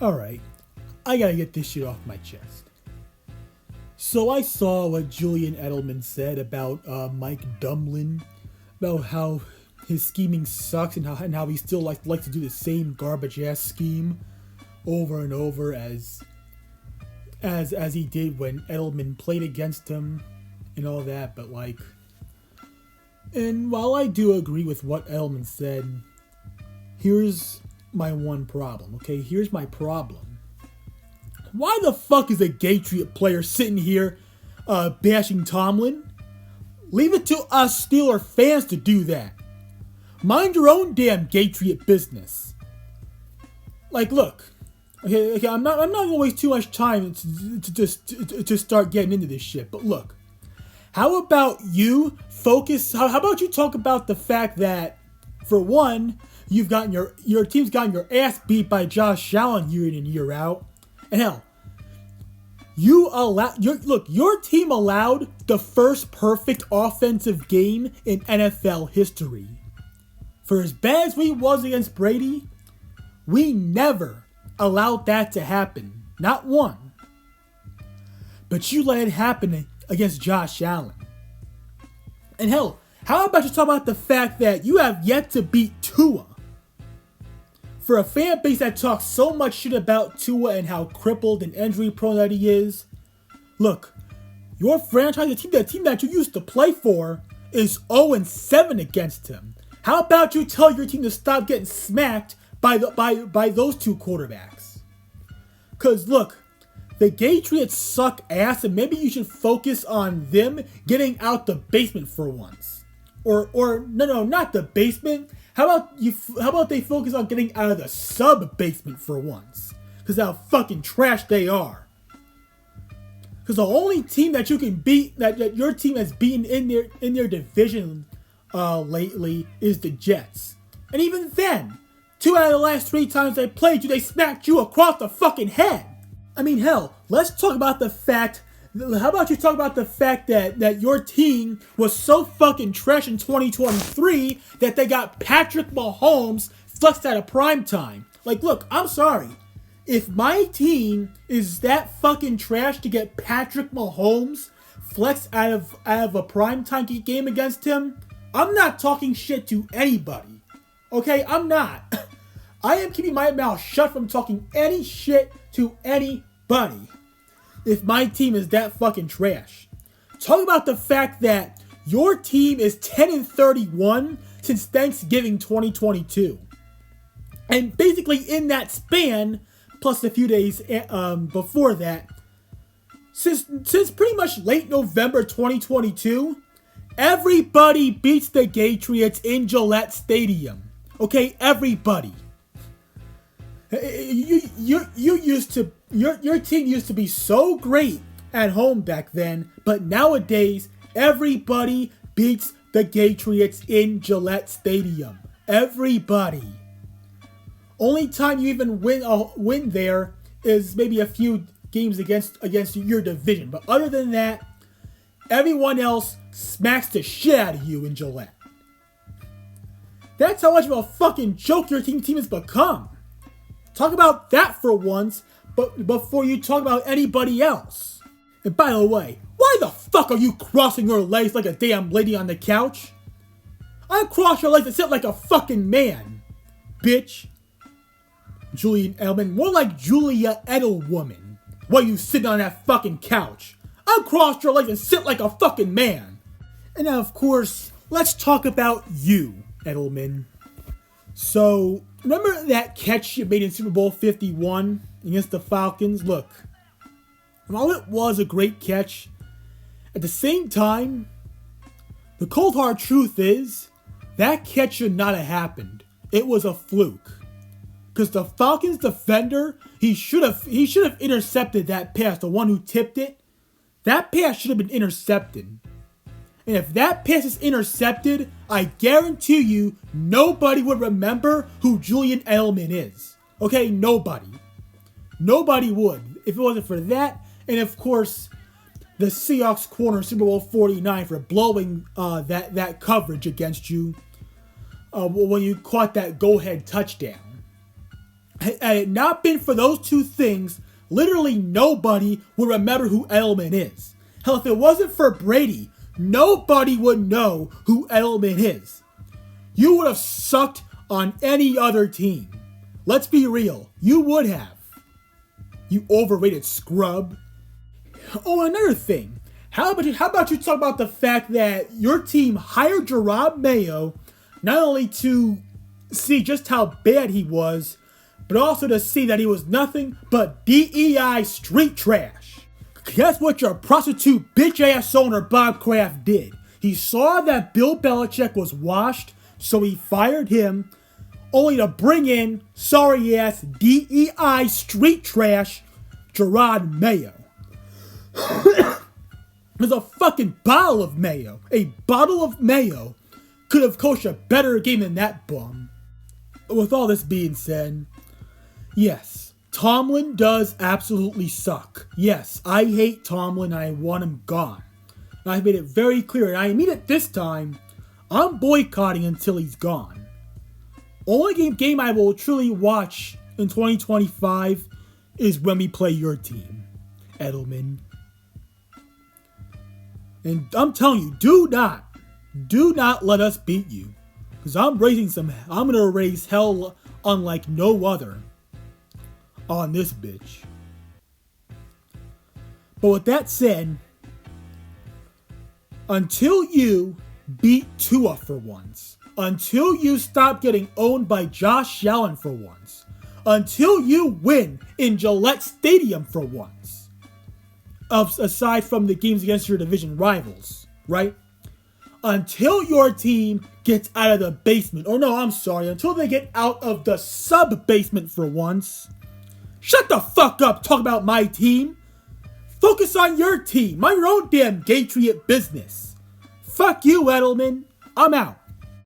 Alright, I gotta get this shit off my chest. So I saw what Julian Edleman said about Mike Dumlin, about how his scheming sucks and how he still likes to do the same garbage ass scheme over and over as he did when Edelman played against him and all that. But and while I do agree with what Edelman said, here's my one problem. Okay, here's my problem. Why the fuck is a Patriot player sitting here bashing Tomlin? Leave it to us Steeler fans to do that. Mind your own damn Patriot business. Look, okay, I'm not gonna waste too much time to start getting into this shit. But look, how about you focus? How about you talk about the fact that, for one, you've gotten your team's gotten your ass beat by Josh Allen year in and year out, and hell, your team allowed the first perfect offensive game in NFL history. For as bad as we was against Brady, we never allowed that to happen. Not one. But you let it happen against Josh Allen. And hell, how about you talk about the fact that you have yet to beat Tua? For a fan base that talks so much shit about Tua and how crippled and injury prone that he is, look, your franchise, the team that you used to play for, is 0-7 against him. How about you tell your team to stop getting smacked by those two quarterbacks? Cause look, the Patriots suck ass, and maybe you should focus on them getting out the basement for once. Or no, not the basement. How about they focus on getting out of the sub-basement for once? Because how fucking trash they are. Because the only team that you can beat, that your team has beaten in their division lately, is the Jets. And even then, 2 out of the last 3 times they played you, they smacked you across the fucking head. I mean, hell, let's talk about the fact. How about you talk about the fact that your team was so fucking trash in 2023 that they got Patrick Mahomes flexed out of prime time? Look, I'm sorry. If my team is that fucking trash to get Patrick Mahomes flexed out of a primetime game against him, I'm not talking shit to anybody. Okay, I'm not. I am keeping my mouth shut from talking any shit to anybody. If my team is that fucking trash. Talk about the fact that your team is 10-31 since Thanksgiving 2022. And basically in that span, plus a few days before that, since pretty much late November 2022, everybody beats the Patriots in Gillette Stadium. Okay, everybody. Your team used to be so great at home back then, but nowadays everybody beats the Patriots in Gillette Stadium. Everybody. Only time you even win there is maybe a few games against your division, but other than that, everyone else smacks the shit out of you in Gillette. That's how much of a fucking joke your team has become. Talk about that for once, but before you talk about anybody else. And by the way, why the fuck are you crossing your legs like a damn lady on the couch? Uncross your legs and sit like a fucking man, bitch. Julian Edleman, more like Julia Edelwoman. While you sitting on that fucking couch. Uncross your legs and sit like a fucking man. And now, of course, let's talk about you, Edelman. So, remember that catch you made in Super Bowl 51 against the Falcons? Look, while it was a great catch, at the same time, the cold hard truth is, that catch should not have happened. It was a fluke. Because the Falcons defender, he should have intercepted that pass, the one who tipped it. That pass should have been intercepted. And if that pass is intercepted, I guarantee you, nobody would remember who Julian Edleman is. Okay, nobody. Nobody would. If it wasn't for that, and of course, the Seahawks corner Super Bowl 49 for blowing that coverage against you when you caught that go-ahead touchdown. Had it not been for those two things, literally nobody would remember who Edelman is. Hell, if it wasn't for Brady, nobody would know who Edelman is. You would have sucked on any other team. Let's be real. You would have. You overrated scrub. Oh, another thing. How about you talk about the fact that your team hired Gerard Mayo not only to see just how bad he was, but also to see that he was nothing but DEI street trash. Guess what your prostitute bitch-ass owner Bob Kraft did? He saw that Bill Belichick was washed, so he fired him, only to bring in sorry-ass DEI street trash Gerard Mayo. There's a fucking bottle of mayo. A bottle of mayo could have coached a better game than that bum. With all this being said, yes, Tomlin does absolutely suck. Yes, I hate Tomlin. I want him gone. And I've made it very clear, and I mean it this time, I'm boycotting until he's gone. Only game I will truly watch in 2025 is when we play your team, Edelman. And I'm telling you, do not let us beat you. Because I'm gonna raise hell unlike no other on this bitch. But with that said, until you beat Tua for once, until you stop getting owned by Josh Allen for once, until you win in Gillette Stadium for once, aside from the games against your division rivals, right? Until your team gets out of the basement, until they get out of the sub-basement for once. Shut the fuck up, talk about my team. Focus on your team, mind your own damn Patriot business. Fuck you, Edelman. I'm out.